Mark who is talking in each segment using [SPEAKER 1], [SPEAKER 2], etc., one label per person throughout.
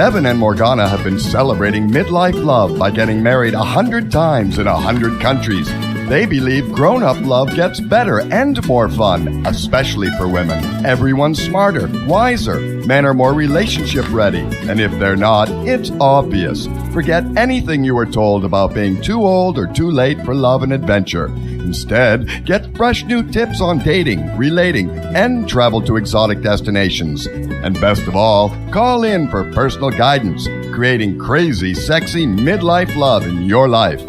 [SPEAKER 1] Devin and Morgana have been celebrating midlife love by getting married 100 times in 100 countries. They believe grown-up love gets better and more fun, especially for women. Everyone's smarter, wiser. Men are more relationship ready. And if they're not, it's obvious. Forget anything you were told about being too old or too late for love and adventure. Instead, get fresh new tips on dating, relating, and travel to exotic destinations. And best of all, call in for personal guidance, creating crazy, sexy midlife love in your life.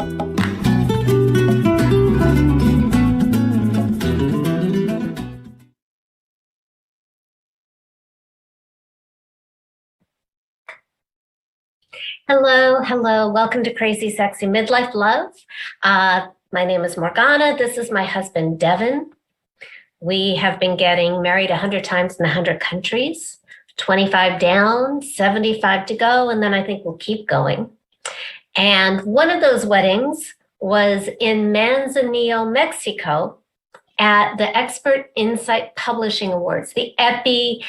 [SPEAKER 2] Hello. Welcome to Crazy Sexy Midlife Love. My name is Morgana. This is my husband, Devin. We have been getting married 100 times in 100 countries, 25 down, 75 to go, and then I think we'll keep going. And one of those weddings was in Manzanillo, Mexico, at the Expert Insight Publishing Awards, the EPI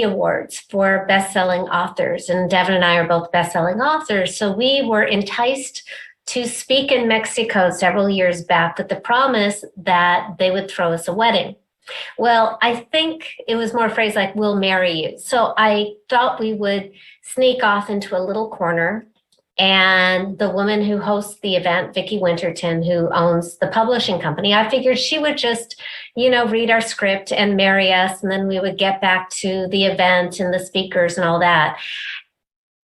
[SPEAKER 2] Awards for best-selling authors. And Devin and I are both best-selling authors. So we were enticed to speak in Mexico several years back with the promise that they would throw us a wedding. Well, I think it was more a phrase like, we'll marry you. So I thought we would sneak off into a little corner. And the woman who hosts the event, Vicki Winterton, who owns the publishing company, I figured she would just, read our script and marry us. And then we would get back to the event and the speakers and all that.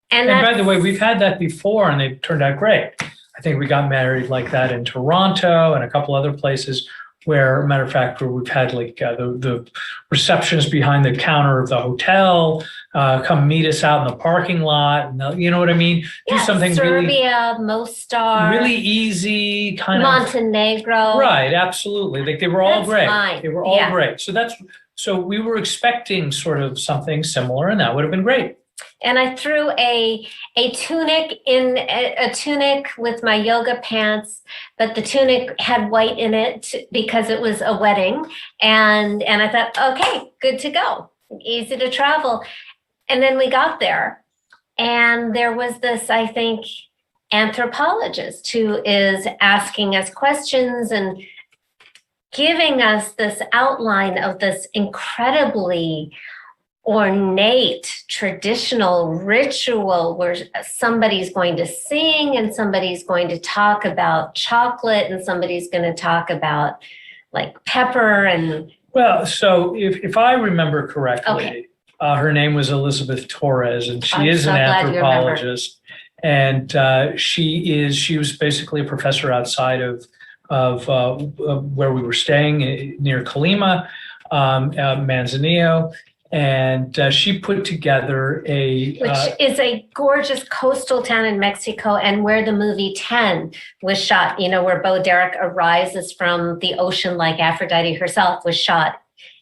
[SPEAKER 2] And
[SPEAKER 3] by the way, we've had that before and they've turned out great. I think we got married like that in Toronto and a couple other places where, matter of fact, where we've had like the receptionist behind the counter of the hotel come meet us out in the parking lot. And you know what I mean?
[SPEAKER 2] Yeah,
[SPEAKER 3] do something
[SPEAKER 2] Serbia, Mostar.
[SPEAKER 3] really easy, kind
[SPEAKER 2] Montenegro.
[SPEAKER 3] of. Right, absolutely. Like they were all great.
[SPEAKER 2] Fine.
[SPEAKER 3] They were all great. So we were expecting sort of something similar, and that would have been great.
[SPEAKER 2] And I threw a tunic with my yoga pants, but the tunic had white in it because it was a wedding. And I thought, okay, good to go, easy to travel. And then we got there, and there was this, I think, anthropologist who is asking us questions and giving us this outline of this incredibly ornate traditional ritual where somebody's going to sing and somebody's going to talk about chocolate and somebody's going to talk about like pepper and.
[SPEAKER 3] Well, so if I remember correctly,
[SPEAKER 2] okay.
[SPEAKER 3] Her name was Elizabeth Torres, and she is an anthropologist, and she was basically a professor outside of where we were staying near Colima, Manzanillo. And she put together
[SPEAKER 2] which is a gorgeous coastal town in Mexico, and where the movie 10 was shot, where Bo Derek arises from the ocean like Aphrodite herself, was shot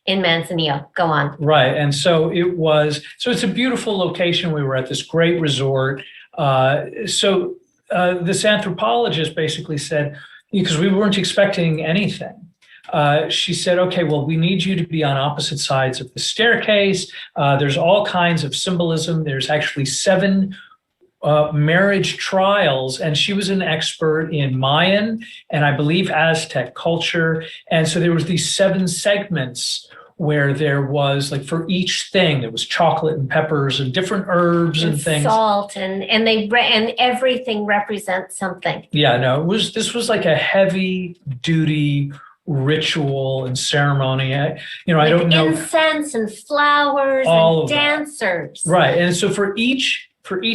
[SPEAKER 2] in Manzanillo. Go on.
[SPEAKER 3] Right. And so it's a beautiful location. We were at this great resort. So this anthropologist basically said, because we weren't expecting anything, she said, okay, well, we need you to be on opposite sides of the staircase. There's all kinds of symbolism. There's actually 7 marriage trials, and she was an expert in Mayan and I believe Aztec culture. And so there was these 7 segments where there was, like, for each thing, there was chocolate and peppers and different herbs and things.
[SPEAKER 2] Salt and everything represents something.
[SPEAKER 3] Yeah, no, this was like a heavy duty ritual and ceremony. I don't know.
[SPEAKER 2] Incense and flowers
[SPEAKER 3] all
[SPEAKER 2] and dancers.
[SPEAKER 3] Right. And so for each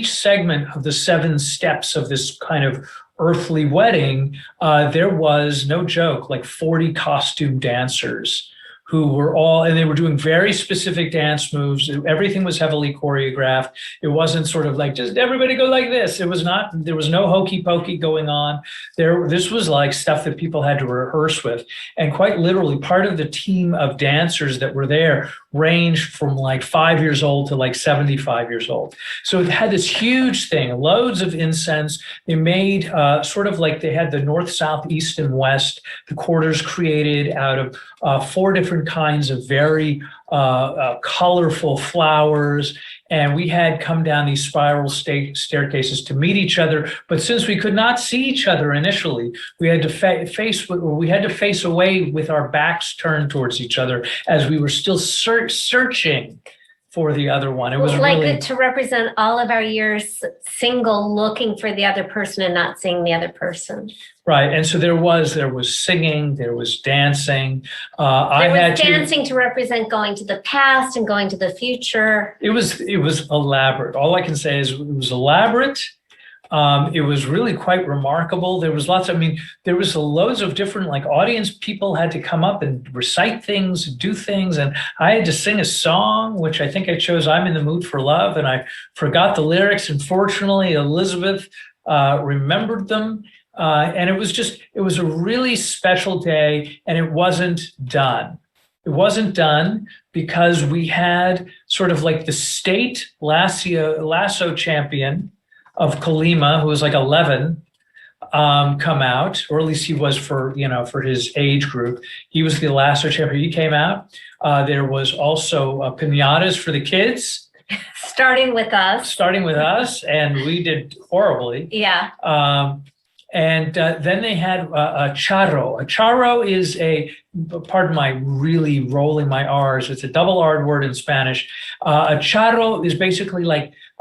[SPEAKER 3] segment of the 7 steps of this kind of earthly wedding, there was, no joke, like 40 costume dancers who were and they were doing very specific dance moves. Everything was heavily choreographed. It wasn't sort of like, just everybody go like this. It was not, there was no hokey pokey going on. This was like stuff that people had to rehearse with. And quite literally, part of the team of dancers that were there ranged from like 5 years old to like 75 years old. So it had this huge thing, loads of incense. They made sort of like they had the north, south, east, and west, the quarters created out of 4 different kinds of very colorful flowers. And we had come down these spiral staircases to meet each other. But since we could not see each other initially, we had to face away with our backs turned towards each other as we were still searching for the other one. It was
[SPEAKER 2] like
[SPEAKER 3] really
[SPEAKER 2] to represent all of our years single, looking for the other person and not seeing the other person.
[SPEAKER 3] right. And so there was singing, there was dancing.
[SPEAKER 2] There was dancing to represent going to the past and going to the future.
[SPEAKER 3] It was elaborate. All I can say is it was elaborate. It was really quite remarkable. There was there was loads of different audience people had to come up and recite things, do things. And I had to sing a song, which I think I chose, I'm in the Mood for Love. And I forgot the lyrics. And fortunately, Elizabeth remembered them. And it was a really special day, and it wasn't done. It wasn't done because we had sort of the state lasso champion of Colima, who was 11, come out, or at least he was for his age group. He was the lasso champion. He came out. There was also piñatas for the kids.
[SPEAKER 2] Starting with us.
[SPEAKER 3] And we did horribly.
[SPEAKER 2] Yeah.
[SPEAKER 3] And then they had a charro. A charro is pardon my really rolling my R's, it's a double R word in Spanish. A charro is basically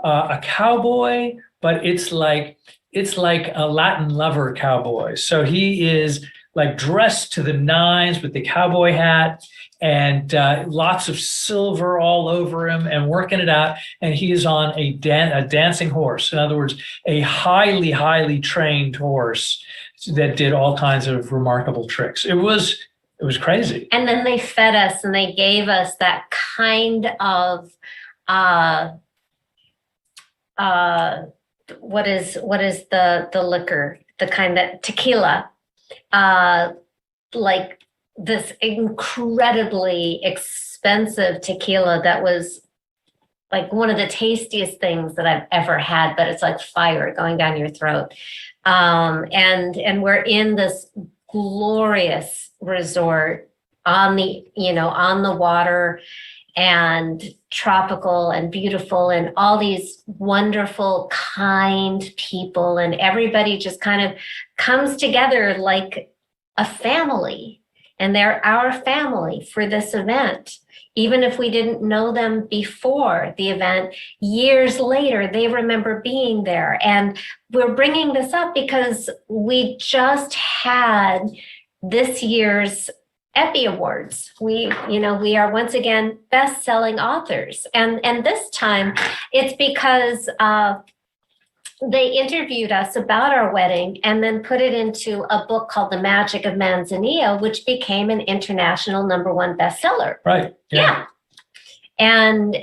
[SPEAKER 3] a cowboy, but it's like a Latin lover cowboy. So he is dressed to the nines with the cowboy hat and lots of silver all over him and working it out. And he is on a dancing horse. In other words, a highly, highly trained horse that did all kinds of remarkable tricks. It was crazy.
[SPEAKER 2] And then they fed us and they gave us that kind of what is the liquor, the kind that tequila, this incredibly expensive tequila that was one of the tastiest things that I've ever had, but it's like fire going down your throat. And we're in this glorious resort on the water, and tropical and beautiful, and all these wonderful, kind people, and everybody just kind of comes together like a family, and they're our family for this event. Even if we didn't know them before the event, years later, they remember being there. And we're bringing this up because we just had this year's Epi Awards. We are once again best-selling authors. And this time it's because they interviewed us about our wedding and then put it into a book called The Magic of Manzanillo, which became an international #1 bestseller.
[SPEAKER 3] Right.
[SPEAKER 2] Yeah. And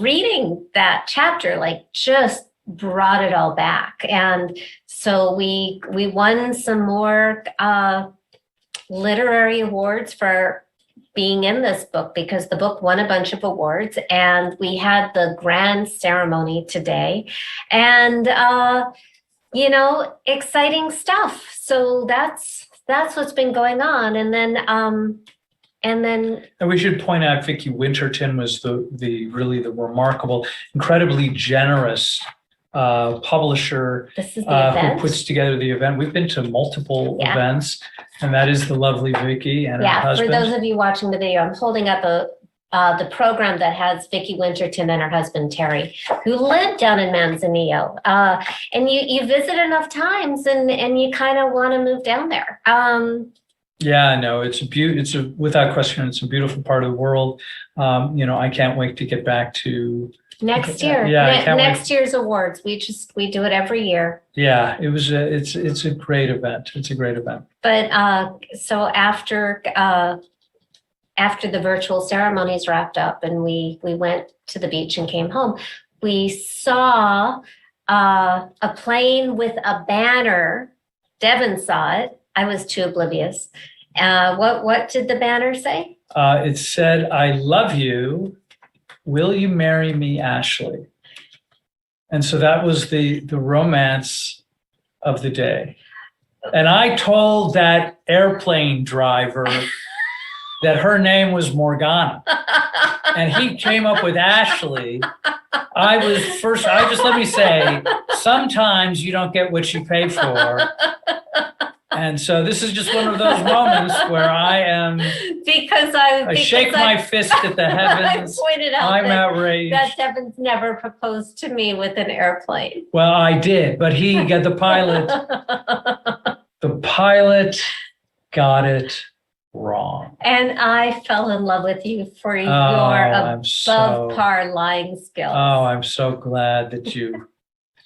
[SPEAKER 2] reading that chapter just brought it all back. And so we won some more literary awards for being in this book, because the book won a bunch of awards, and we had the grand ceremony today, and exciting stuff. So that's what's been going on. And then
[SPEAKER 3] we should point out Vicki Winterton was the really remarkable, incredibly generous publisher who puts together the event. We've been to multiple events, and that is the lovely Vicki and her husband.
[SPEAKER 2] For those of you watching the video, I'm holding up the program that has Vicki Winterton and her husband Terry, who live down in Manzanillo. And you visit enough times, and you kind of want to move down there.
[SPEAKER 3] Yeah, no, it's without question, it's a beautiful part of the world. I can't wait to get back to
[SPEAKER 2] next year.
[SPEAKER 3] Yeah,
[SPEAKER 2] next year's awards. We do it every year.
[SPEAKER 3] Yeah, it's a great event. It's a great event.
[SPEAKER 2] But so after the virtual ceremonies wrapped up and we went to the beach and came home, we saw a plane with a banner. Devin saw it. I was too oblivious. What did the banner say?
[SPEAKER 3] It said, "I love you. Will you marry me, Ashley?" And so that was the romance of the day. And I told that airplane driver that her name was Morgana. And he came up with Ashley. Let me say, sometimes you don't get what you pay for. And so this is just one of those moments where I shake my fist at the heavens.
[SPEAKER 2] I pointed out
[SPEAKER 3] I'm outraged.
[SPEAKER 2] that Devin's never proposed to me with an airplane.
[SPEAKER 3] Well, I did, but he got the pilot. The pilot got it wrong.
[SPEAKER 2] And I fell in love with you for your above par lying skills.
[SPEAKER 3] Oh, I'm so glad that you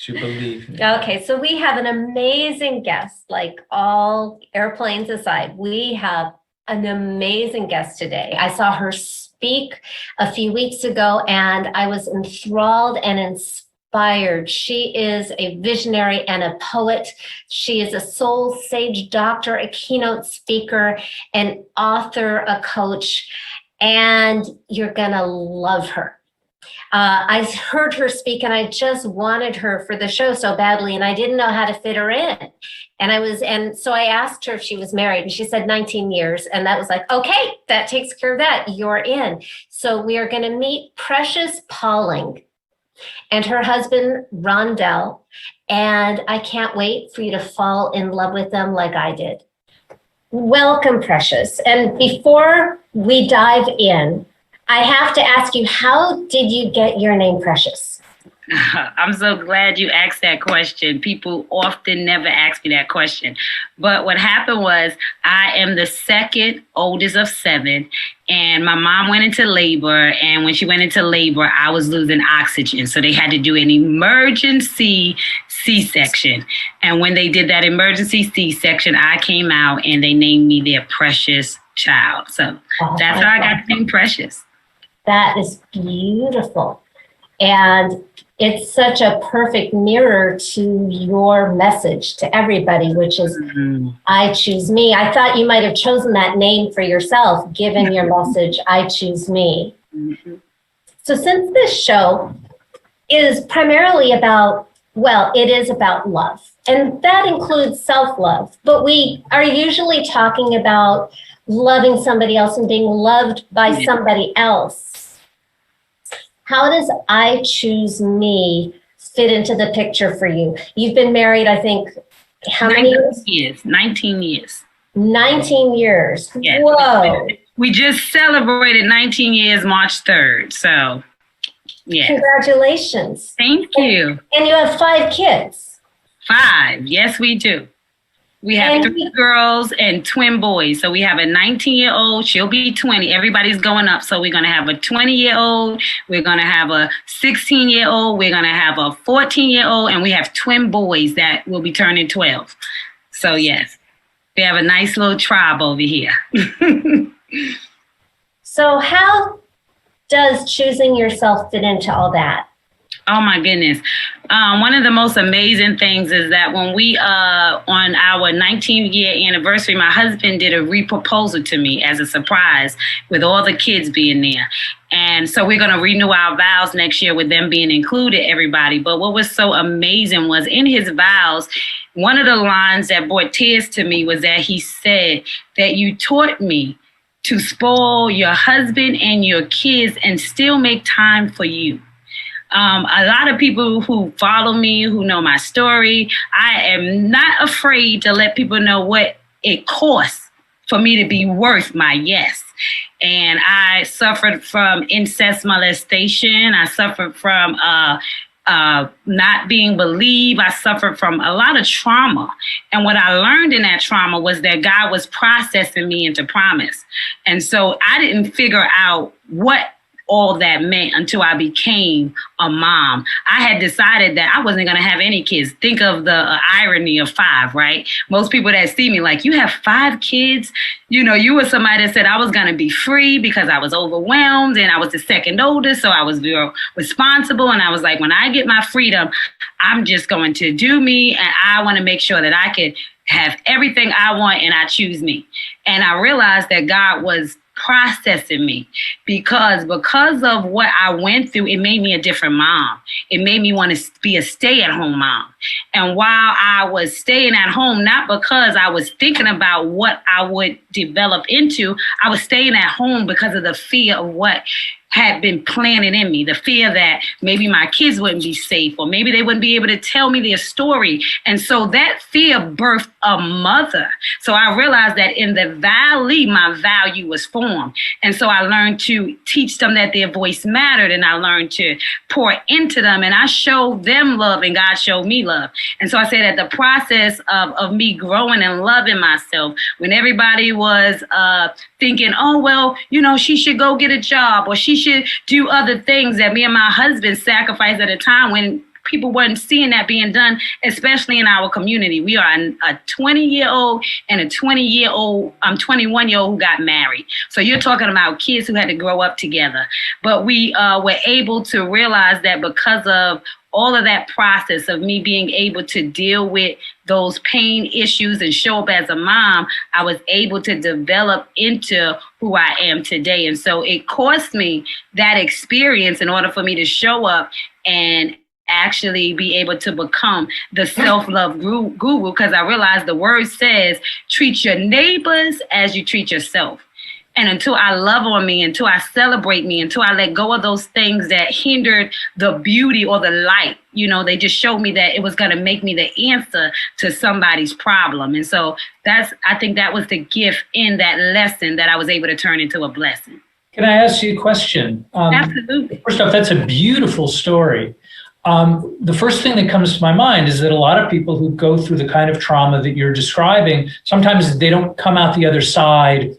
[SPEAKER 3] believe me.
[SPEAKER 2] Okay, so we have an amazing guest, like all airplanes aside. We have an amazing guest today. I saw her speak a few weeks ago and I was enthralled and inspired. She is a visionary and a poet. She is a soul sage doctor, a keynote speaker, an author, a coach, and you're gonna love her. I heard her speak and I just wanted her for the show so badly and I didn't know how to fit her in. And so I asked her if she was married and she said 19 years. And that was like, okay, that takes care of that. You're in. So we are going to meet Precious Pauling and her husband, Rondell. And I can't wait for you to fall in love with them like I did. Welcome, Precious. And before we dive in, I have to ask you, how did you get your name Precious?
[SPEAKER 4] I'm so glad you asked that question. People often never ask me that question. But what happened was I am the second oldest of 7. And my mom went into labor. And when she went into labor, I was losing oxygen. So they had to do an emergency C-section. And when they did that emergency C-section, I came out and they named me their precious child. So that's how I got the name Precious.
[SPEAKER 2] That is beautiful. And it's such a perfect mirror to your message to everybody, which is, I choose me. I thought you might have chosen that name for yourself, given your message, I choose me. Mm-hmm. So since this show is primarily about, it is about love. And that includes self-love. But we are usually talking about loving somebody else and being loved by somebody else. How does I choose me fit into the picture for you? You've been married, I think, how many years?
[SPEAKER 4] 19 years.
[SPEAKER 2] 19 years.
[SPEAKER 4] Yes.
[SPEAKER 2] Whoa.
[SPEAKER 4] We just celebrated 19 years March 3rd. So, yeah.
[SPEAKER 2] Congratulations.
[SPEAKER 4] Thank you.
[SPEAKER 2] And you have 5 kids.
[SPEAKER 4] 5. Yes, we do. We have 3 girls and twin boys. So we have a 19-year-old. She'll be 20. Everybody's going up. So we're going to have a 20-year-old. We're going to have a 16-year-old. We're going to have a 14-year-old. And we have twin boys that will be turning 12. So, yes, we have a nice little tribe over here.
[SPEAKER 2] So how does choosing yourself fit into all that?
[SPEAKER 4] Oh, my goodness. One of the most amazing things is that when we, on our 19th year anniversary, my husband did a re-proposal to me as a surprise with all the kids being there. And so we're going to renew our vows next year with them being included, everybody. But what was so amazing was in his vows, one of the lines that brought tears to me was that he said that you taught me to spoil your husband and your kids and still make time for you. A lot of people who follow me, who know my story, I am not afraid to let people know what it costs for me to be worth my yes. And I suffered from incest molestation. I suffered from not being believed. I suffered from a lot of trauma. And what I learned in that trauma was that God was processing me into promise. And so I didn't figure out what all that meant until I became a mom. I had decided that I wasn't going to have any kids. Think of the irony of 5, right? Most people that see me like, you have 5 kids? You know, you were somebody that said I was going to be free because I was overwhelmed and I was the second oldest. So I was very responsible. And I was like, when I get my freedom, I'm just going to do me. And I want to make sure that I could have everything I want and I choose me. And I realized that God was processing me because of what I went through, it made me a different mom. It made me want to be a stay-at-home mom. And while I was staying at home, not because I was thinking about what I would develop into, I was staying at home because of the fear of what had been planted in me, the fear that maybe my kids wouldn't be safe or maybe they wouldn't be able to tell me their story. And so that fear birthed a mother. So I realized that in the valley, my value was formed. And so I learned to teach them that their voice mattered, and I learned to pour into them, and I showed them love and God showed me love. And so I say that the process of me growing and loving myself, when everybody was thinking, oh, well, she should go get a job or she should do other things, that me and my husband sacrificed at a time when people weren't seeing that being done, especially in our community. We are a 20-year-old and a 21-year-old who got married. So you're talking about kids who had to grow up together. But we were able to realize that because of all of that process of me being able to deal with those pain issues and show up as a mom, I was able to develop into who I am today. And so it cost me that experience in order for me to show up and actually be able to become the self-love guru, because I realized the word says, treat your neighbors as you treat yourself. And until I love on me, until I celebrate me, until I let go of those things that hindered the beauty or the light, they just showed me that it was going to make me the answer to somebody's problem. And so I think that was the gift in that lesson that I was able to turn into a blessing.
[SPEAKER 3] Can I ask you a question?
[SPEAKER 4] Absolutely.
[SPEAKER 3] First off, that's a beautiful story. The first thing that comes to my mind is that a lot of people who go through the kind of trauma that you're describing, sometimes they don't come out the other side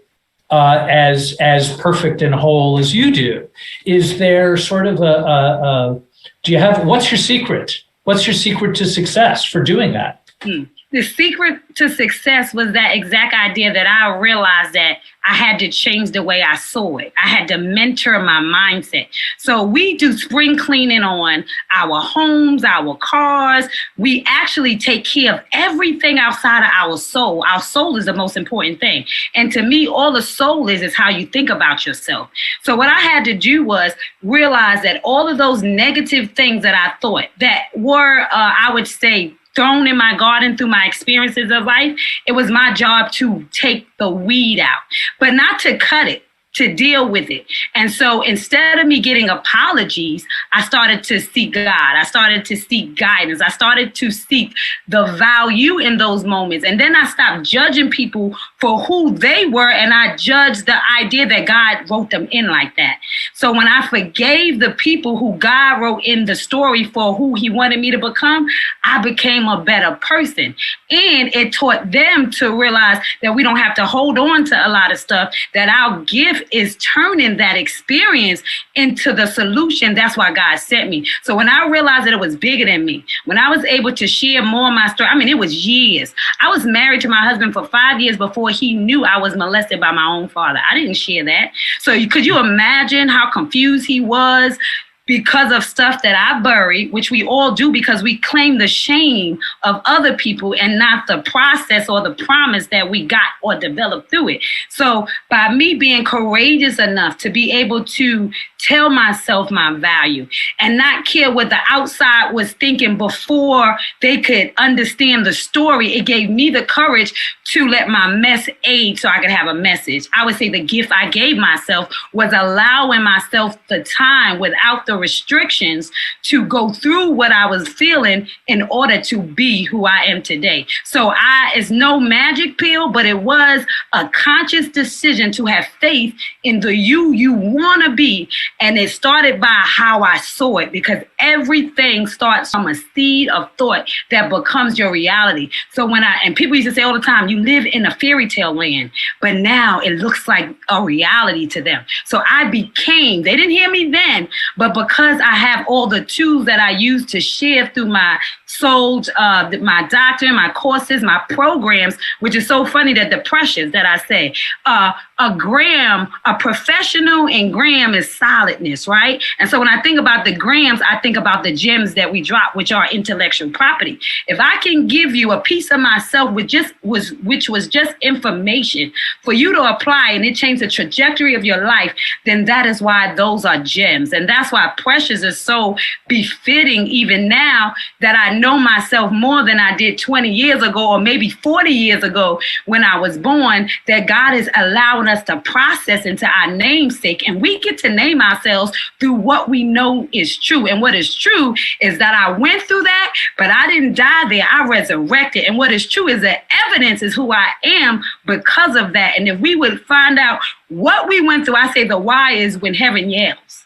[SPEAKER 3] as perfect and whole as you do. Is there sort of what's your secret? What's your secret to success for doing that?
[SPEAKER 4] The secret to success was that exact idea that I realized that I had to change the way I saw it. I had to mentor my mindset. So we do spring cleaning on our homes, our cars. We actually take care of everything outside of our soul. Our soul is the most important thing. And to me, all the soul is how you think about yourself. So what I had to do was realize that all of those negative things that I thought that were, I would say, thrown in my garden through my experiences of life, it was my job to take the weed out, but not to cut it, to deal with it. And so instead of me getting apologies, I started to seek God. I started to seek guidance. I started to seek the value in those moments. And then I stopped judging people for who they were, and I judged the idea that God wrote them in like that. So when I forgave the people who God wrote in the story for who he wanted me to become, I became a better person. And it taught them to realize that we don't have to hold on to a lot of stuff, that our gift is turning that experience into the solution. That's why God sent me. So when I realized that it was bigger than me, when I was able to share more of my story, it was years. I was married to my husband for 5 years before he knew I was molested by my own father. I didn't share that. So could you imagine how confused he was? Because of stuff that I buried, which we all do because we claim the shame of other people and not the process or the promise that we got or developed through it. So by me being courageous enough to be able to tell myself my value and not care what the outside was thinking before they could understand the story, it gave me the courage to let my mess aid so I could have a message. I would say the gift I gave myself was allowing myself the time without the restrictions to go through what I was feeling in order to be who I am today. So it's no magic pill, but it was a conscious decision to have faith in the you want to be. And it started by how I saw it, because everything starts from a seed of thought that becomes your reality. So and people used to say all the time, you live in a fairy tale land, but now it looks like a reality to them. So they didn't hear me then, But because I have all the tools that I use to share through my soul, my doctrine, my courses, my programs, which is so funny that the precious that I say, a professional in gram is solidness, right? And so when I think about the grams, I think about the gems that we drop, which are intellectual property. If I can give you a piece of myself, which was just information for you to apply and it changed the trajectory of your life, then that is why those are gems. And that's why precious is so befitting even now that I know myself more than I did 20 years ago or maybe 40 years ago when I was born, that God is allowing us to process into our namesake. And we get to name ourselves through what we know is true. And what is true is that I went through that, but I didn't die there. I resurrected. And what is true is that evidence is who I am because of that. And if we would find out what we went through, I say the why is when heaven yells.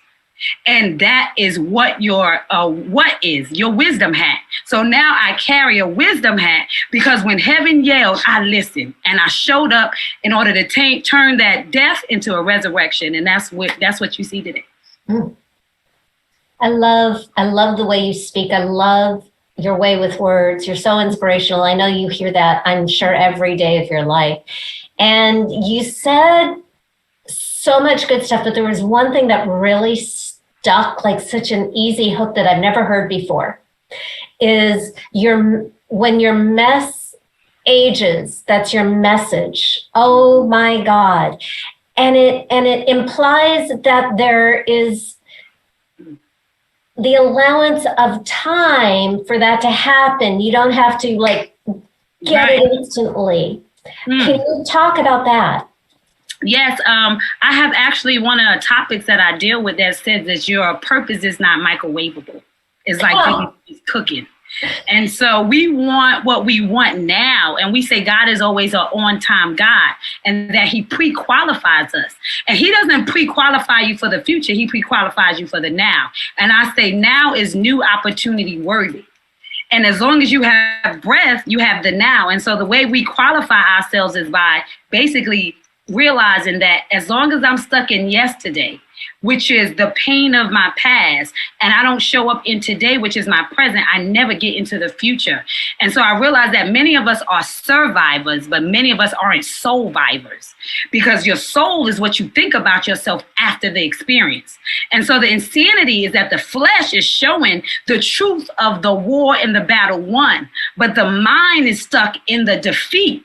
[SPEAKER 4] And that is what your wisdom hat. So now I carry a wisdom hat because when heaven yelled, I listened and I showed up in order to turn that death into a resurrection. And that's what you see today.
[SPEAKER 2] I love the way you speak. I love your way with words. You're so inspirational. I know you hear that, I'm sure, every day of your life. And you said so much good stuff, but there was one thing that really stuck like such an easy hook that I've never heard before, is when your mess ages, that's your message. Oh my God. And it implies that there is the allowance of time for that to happen. You don't have to get it instantly. Can you talk about that?
[SPEAKER 4] Yes, I have actually one of the topics that I deal with that says that your purpose is not microwavable. It's like cooking. And so we want what we want now. And we say God is always an on-time God and that he pre-qualifies us. And he doesn't pre-qualify you for the future. He pre-qualifies you for the now. And I say now is new opportunity worthy. And as long as you have breath, you have the now. And so the way we qualify ourselves is by basically realizing that as long as I'm stuck in yesterday, which is the pain of my past, and I don't show up in today, which is my present, I never get into the future. And so I realized that many of us are survivors, but many of us aren't soulvivors, because your soul is what you think about yourself after the experience. And so the insanity is that the flesh is showing the truth of the war and the battle won, but the mind is stuck in the defeat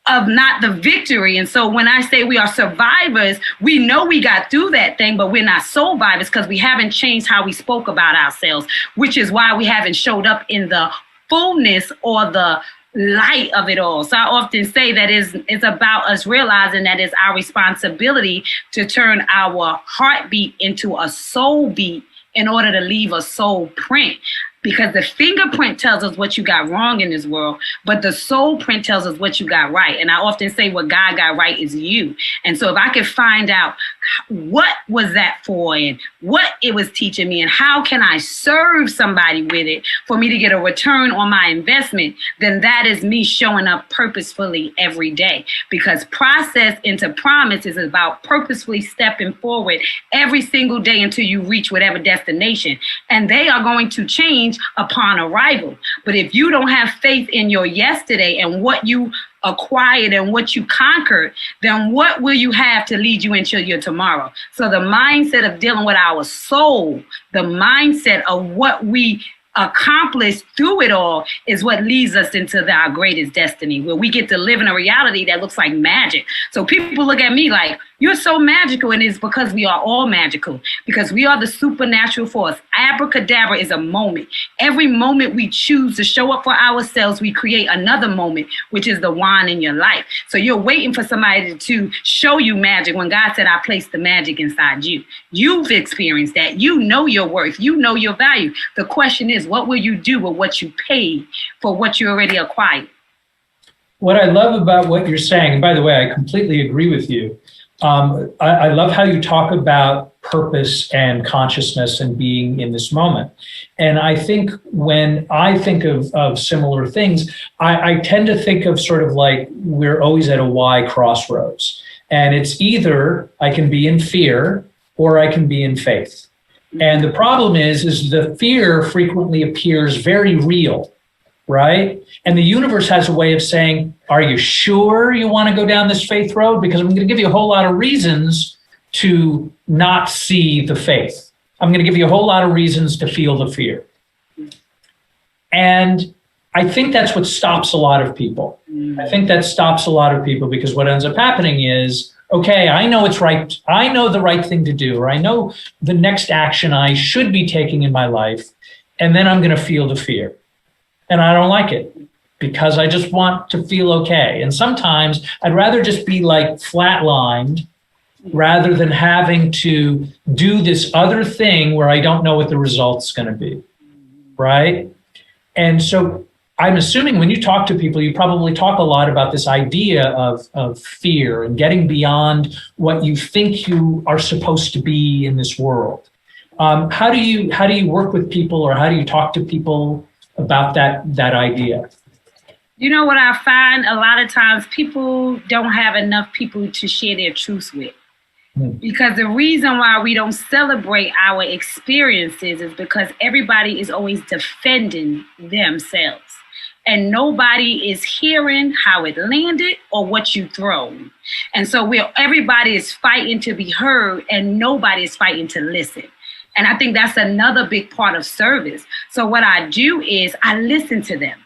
[SPEAKER 4] of not the victory. And so when I say we are survivors, we know we got through that thing, but we're not soulvivors because we haven't changed how we spoke about ourselves, which is why we haven't showed up in the fullness or the light of it all. So I often say that it's about us realizing that it's our responsibility to turn our heartbeat into a soul beat in order to leave a soul print. Because the fingerprint tells us what you got wrong in this world, but the soul print tells us what you got right. And I often say what God got right is you. And so if I could find out what was that for and what it was teaching me and how can I serve somebody with it for me to get a return on my investment, then that is me showing up purposefully every day. Because process into promise is about purposefully stepping forward every single day until you reach whatever destination. And they are going to change upon arrival. But if you don't have faith in your yesterday and what you acquired and what you conquered, then what will you have to lead you into your tomorrow? So the mindset of dealing with our soul, the mindset of what we accomplished through it all is what leads us into our greatest destiny, where we get to live in a reality that looks like magic. So people look at me like, you're so magical, and it's because we are all magical, because we are the supernatural force. Abracadabra is a moment. Every moment we choose to show up for ourselves, we create another moment, which is the wand in your life. So you're waiting for somebody to show you magic when God said, I placed the magic inside you. You've experienced that. You know your worth. You know your value. The question is, what will you do with what you paid for what you already acquired?
[SPEAKER 3] What I love about what you're saying, and by the way, I completely agree with you. I love how you talk about purpose and consciousness and being in this moment. And I think when I think of similar things, I tend to think of sort of like we're always at a Y crossroads. And it's either I can be in fear or I can be in faith. And the problem is the fear frequently appears very real, right? And the universe has a way of saying, are you sure you want to go down this faith road? Because I'm going to give you a whole lot of reasons to not see the faith. I'm going to give you a whole lot of reasons to feel the fear. And I think that's what stops a lot of people. I think that stops a lot of people because what ends up happening is, okay, I know it's right. I know the right thing to do, or I know the next action I should be taking in my life. And then I'm going to feel the fear. And I don't like it because I just want to feel okay. And sometimes I'd rather just be like flatlined rather than having to do this other thing where I don't know what the result's going to be, right? And so I'm assuming when you talk to people, you probably talk a lot about this idea of fear and getting beyond what you think you are supposed to be in this world. How do you work with people, or how do you talk to people about that idea?
[SPEAKER 4] You know what I find a lot of times, people don't have enough people to share their truths with. Because the reason why we don't celebrate our experiences is because everybody is always defending themselves. And nobody is hearing how it landed or what you throw. And so everybody is fighting to be heard and nobody is fighting to listen. And I think that's another big part of service. So what I do is I listen to them.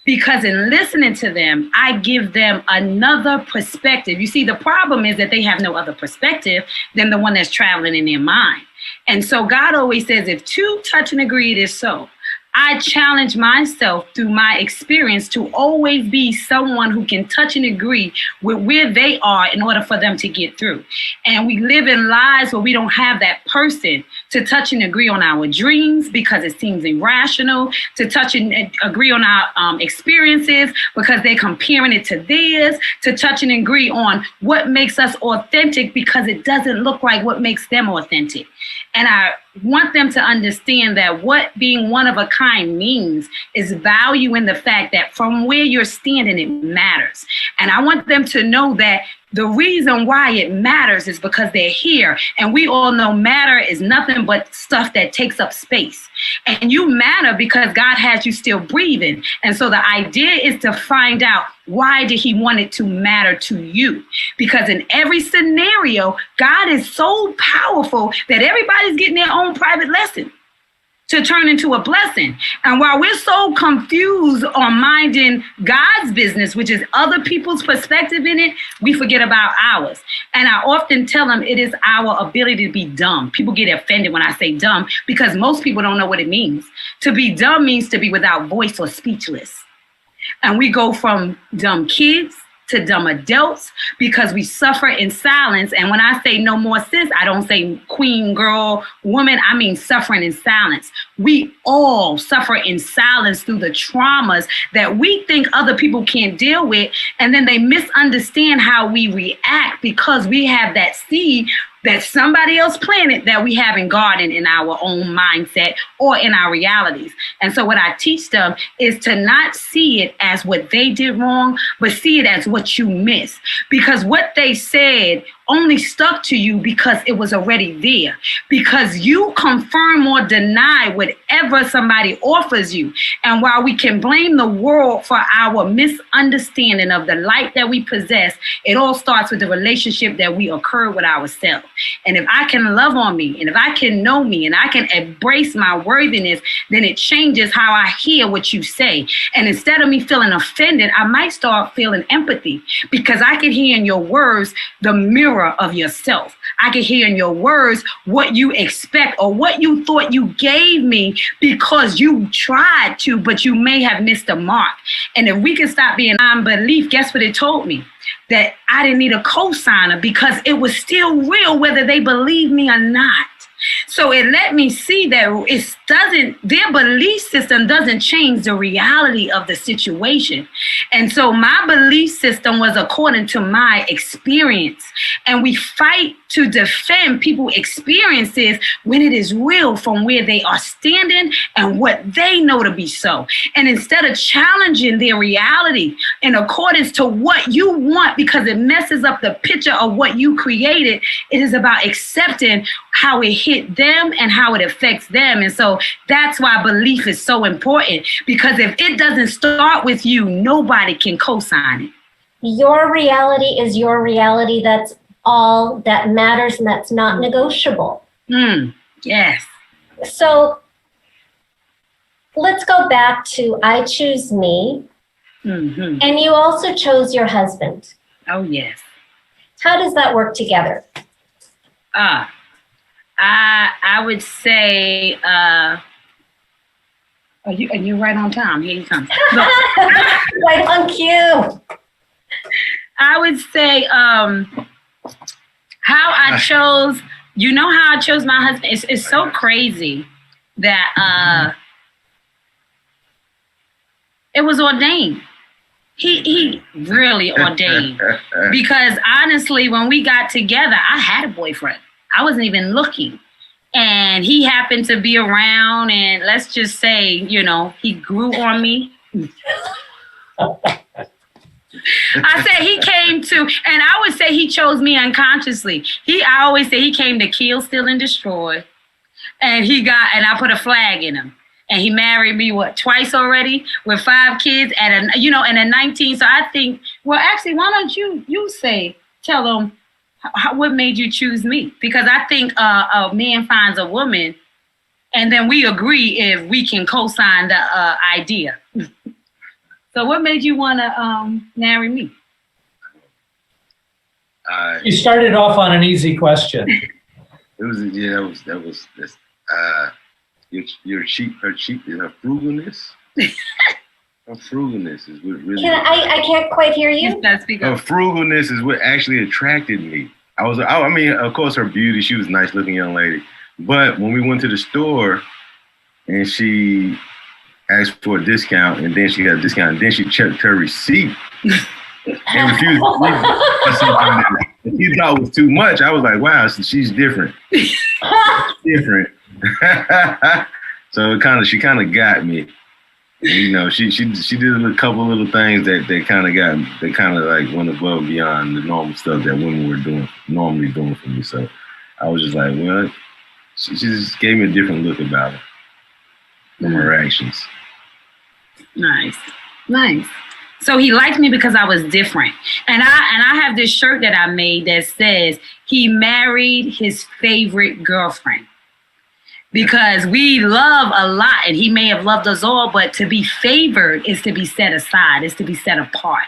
[SPEAKER 4] Because in listening to them, I give them another perspective. You see, the problem is that they have no other perspective than the one that's traveling in their mind. And so God always says, if two touch and agree, it is so. I challenge myself through my experience to always be someone who can touch and agree with where they are in order for them to get through. And we live in lives where we don't have that person to touch and agree on our dreams because it seems irrational, to touch and agree on our experiences because they're comparing it to theirs, to touch and agree on what makes us authentic because it doesn't look like what makes them authentic. And I want them to understand that what being one of a kind means is valuing the fact that from where you're standing, it matters. And I want them to know that the reason why it matters is because they're here. And we all know matter is nothing but stuff that takes up space. And you matter because God has you still breathing. And so the idea is to find out, why did he want it to matter to you? Because in every scenario, God is so powerful that everybody's getting their own private lesson to turn into a blessing. And while we're so confused on minding God's business, which is other people's perspective in it, we forget about ours. And I often tell them it is our ability to be dumb. People get offended when I say dumb because most people don't know what it means. To be dumb means to be without voice or speechless. And we go from dumb kids to dumb adults because we suffer in silence. And when I say no more sis, I don't say queen, girl, woman. I mean suffering in silence. We all suffer in silence through the traumas that we think other people can't deal with. And then they misunderstand how we react because we have that seed that somebody else planted that we haven't gardened in our own mindset or in our realities. And so what I teach them is to not see it as what they did wrong, but see it as what you missed. Because what they said only stuck to you because it was already there. Because you confirm or deny whatever somebody offers you. And while we can blame the world for our misunderstanding of the light that we possess, it all starts with the relationship that we occur with ourselves. And if I can love on me, and if I can know me, and I can embrace my worthiness, then it changes how I hear what you say. And instead of me feeling offended, I might start feeling empathy because I can hear in your words the mirror of yourself. I can hear in your words what you expect or what you thought you gave me because you tried to, but you may have missed the mark. And if we can stop being unbelief, guess what it told me? That I didn't need a cosigner because it was still real whether they believe me or not. So it let me see that their belief system doesn't change the reality of the situation. And so my belief system was according to my experience. And we fight to defend people's experiences when it is real from where they are standing and what they know to be so. And instead of challenging their reality in accordance to what you want because it messes up the picture of what you created, it is about accepting how it hit at them and how it affects them. And so that's why belief is so important, because if it doesn't start with you, nobody can co-sign it.
[SPEAKER 2] Your reality is your reality. That's all that matters, and that's not negotiable.
[SPEAKER 4] Yes.
[SPEAKER 2] So let's go back to I choose me.
[SPEAKER 4] Mm-hmm.
[SPEAKER 2] And you also chose your husband.
[SPEAKER 4] Oh, yes.
[SPEAKER 2] How does that work together?
[SPEAKER 4] I would say, are you right on time? Here you come.
[SPEAKER 2] Right on cue.
[SPEAKER 4] I would say how I chose, how I chose my husband. It's so crazy that it was ordained. He really ordained. Because honestly, when we got together, I had a boyfriend. I wasn't even looking. And he happened to be around, and let's just say, he grew on me. I said he came to, and I would say he chose me unconsciously. I always say he came to kill, steal, and destroy. And I put a flag in him. And he married me, twice already with 5 kids and a 19. So I think, well, actually, why don't you tell them what made you choose me? Because I think a man finds a woman, and then we agree if we can co-sign the idea. So what made you want to marry me?
[SPEAKER 3] You started off on an easy question.
[SPEAKER 5] Her frugalness. Her frugalness is what really.
[SPEAKER 2] I can't quite hear you.
[SPEAKER 5] Her frugalness is what actually attracted me. I mean, of course, her beauty. She was a nice looking young lady. But when we went to the store and she asked for a discount, and then she got a discount, and then she checked her receipt and refused to leave something that she thought was too much. I was like, wow, so she's different. Different. So she kind of got me. And, she did a couple little things that kind of like went above and beyond the normal stuff that women were normally doing for me. So I was just like, well, she just gave me a different look about her from her actions.
[SPEAKER 4] Nice. So he liked me because I was different. And I have this shirt that I made that says he married his favorite girlfriend. Because we love a lot, and he may have loved us all, but to be favored is to be set aside, is to be set apart.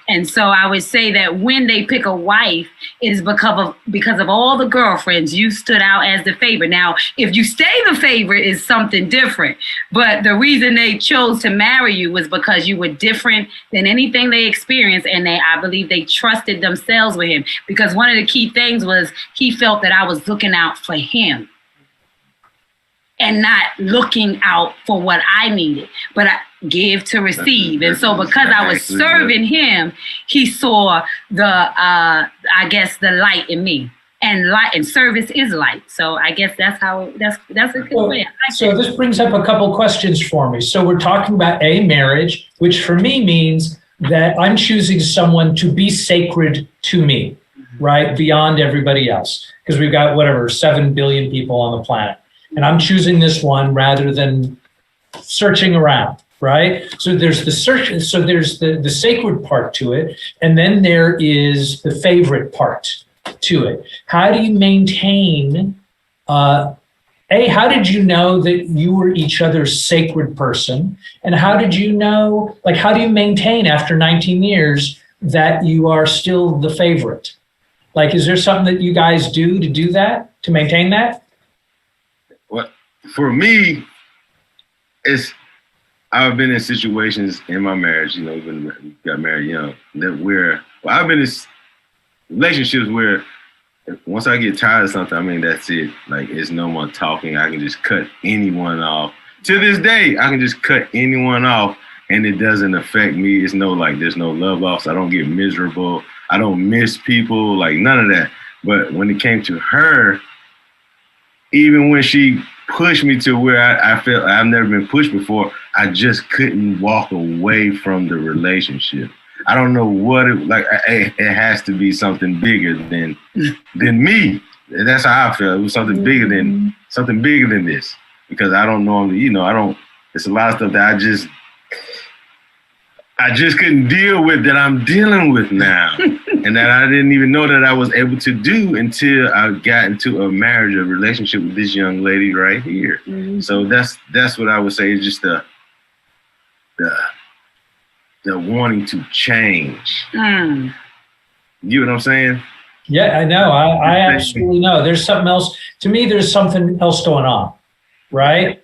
[SPEAKER 4] And so I would say that when they pick a wife, it is because of all the girlfriends, you stood out as the favorite. Now, if you stay the favorite, is something different. But the reason they chose to marry you was because you were different than anything they experienced, and I believe they trusted themselves with him. Because one of the key things was he felt that I was looking out for him and not looking out for what I needed, but I give to receive. And so because I was serving him, he saw the light in me. And light and service is light. So I guess that's a good way.
[SPEAKER 3] So this brings up a couple questions for me. So we're talking about marriage, which for me means that I'm choosing someone to be sacred to me, right? Beyond everybody else. Because we've got 7 billion people on the planet. And I'm choosing this one rather than searching around, right? So there's the search. So there's the sacred part to it. And then there is the favorite part to it. How do you maintain, how did you know that you were each other's sacred person? And how did you know, how do you maintain after 19 years that you are still the favorite? Is there something that you guys do to do that, to maintain that?
[SPEAKER 5] Well, for me, I've been in situations in my marriage, we got married, I've been in relationships where once I get tired of something, that's it. It's no more talking. I can just cut anyone off. To this day, I can just cut anyone off, and it doesn't affect me. It's there's no love lost. I don't get miserable. I don't miss people, none of that. But when it came to her, even when she pushed me to where I felt I've never been pushed before, I just couldn't walk away from the relationship. I don't know what it has to be something bigger than me. And that's how I felt. It was something bigger than this, because I don't normally, it's a lot of stuff that I just couldn't deal with that I'm dealing with now. And that I didn't even know that I was able to do until I got into a marriage, a relationship with this young lady right here. Mm-hmm. So that's what I would say is just the wanting to change. Mm. You know what I'm saying?
[SPEAKER 3] Yeah, I know. I absolutely know. There's something else. To me, there's something else going on, right?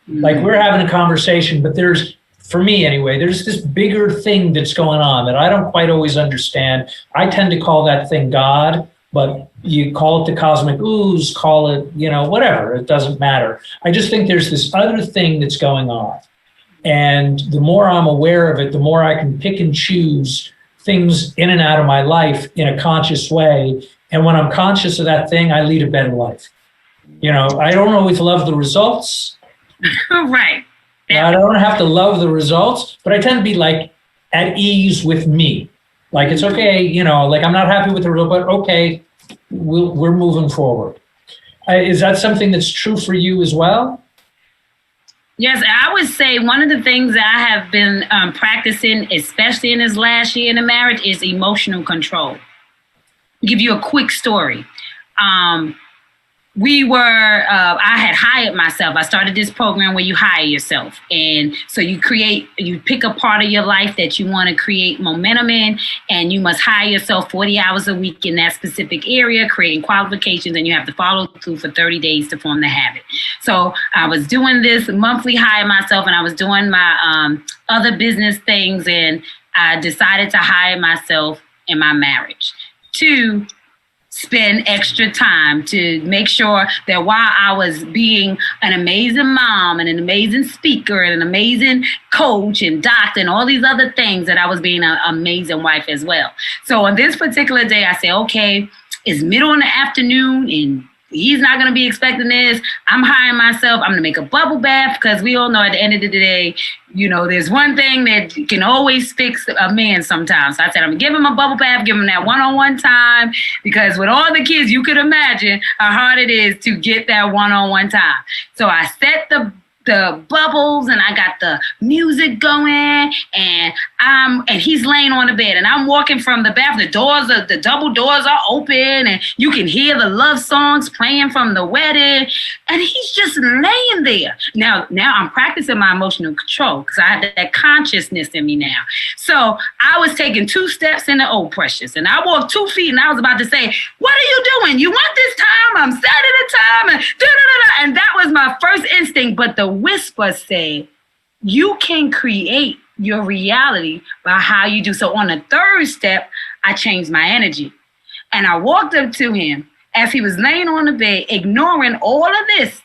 [SPEAKER 3] Mm-hmm. Like we're having a conversation, but for me anyway, there's this bigger thing that's going on that I don't quite always understand. I tend to call that thing God, but you call it the cosmic ooze, call it, whatever. It doesn't matter. I just think there's this other thing that's going on. And the more I'm aware of it, the more I can pick and choose things in and out of my life in a conscious way. And when I'm conscious of that thing, I lead a better life. I don't always love the results.
[SPEAKER 4] Right.
[SPEAKER 3] I don't have to love the results, but I tend to be like at ease with me. Like, it's okay, like I'm not happy with the result, but okay, we're moving forward. Is that something that's true for you as well?
[SPEAKER 4] Yes, I would say one of the things that I have been practicing, especially in this last year in the marriage, is emotional control. I'll give you a quick story. I had hired myself. I started this program where you hire yourself. And so you pick a part of your life that you want to create momentum in, and you must hire yourself 40 hours a week in that specific area, creating qualifications, and you have to follow through for 30 days to form the habit. So I was doing this monthly hire myself, and I was doing my other business things, and I decided to hire myself in my marriage to spend extra time to make sure that while I was being an amazing mom and an amazing speaker and an amazing coach and doctor and all these other things, that I was being an amazing wife as well. So on this particular day, I said, okay, it's middle in the afternoon and he's not going to be expecting this. I'm hiring myself. I'm going to make a bubble bath, because we all know at the end of the day, there's one thing that can always fix a man sometimes. So I said, I'm going to give him a bubble bath, give him that one-on-one time, because with all the kids, you could imagine how hard it is to get that one-on-one time. So I set the bubbles, and I got the music going, and he's laying on the bed, and I'm walking from the bath. The double doors are open, and you can hear the love songs playing from the wedding, and he's just laying there. Now I'm practicing my emotional control, because I have that consciousness in me now. So I was taking 2 steps in the old precious, and I walked 2 feet, and I was about to say, what are you doing? You want this time? I'm setting the time, and da-da-da-da. And that was my first instinct, but the whisper said, you can create your reality by how you do. So on the 3rd step, I changed my energy. And I walked up to him as he was laying on the bed, ignoring all of this.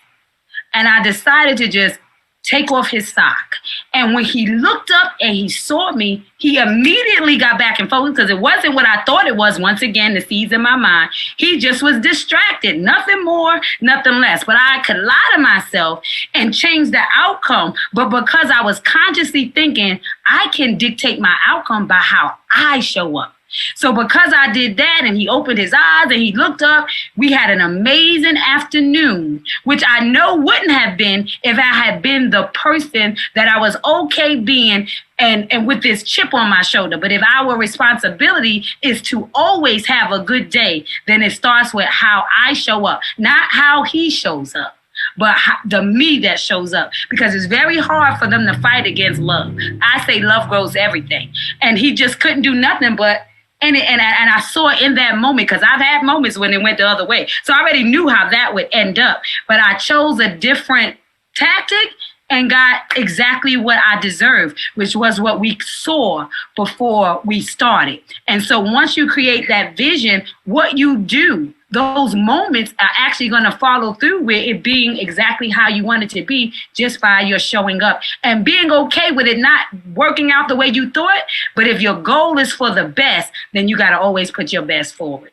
[SPEAKER 4] And I decided to just take off his sock. And when he looked up and he saw me, he immediately got back and forth, because it wasn't what I thought it was. Once again, the seeds in my mind. He just was distracted. Nothing more, nothing less. But I could lie to myself and change the outcome. But because I was consciously thinking, I can dictate my outcome by how I show up. So because I did that, and he opened his eyes and he looked up, we had an amazing afternoon, which I know wouldn't have been if I had been the person that I was okay being and with this chip on my shoulder. But if our responsibility is to always have a good day, then it starts with how I show up, not how he shows up, but the me that shows up, because it's very hard for them to fight against love. I say love grows everything. And he just couldn't do nothing but. And I saw it in that moment, because I've had moments when it went the other way. So I already knew how that would end up. But I chose a different tactic and got exactly what I deserved, which was what we saw before we started. And so once you create that vision, what you do, those moments are actually going to follow through with it being exactly how you want it to be, just by your showing up and being okay with it not working out the way you thought. But if your goal is for the best, then you got to always put your best forward.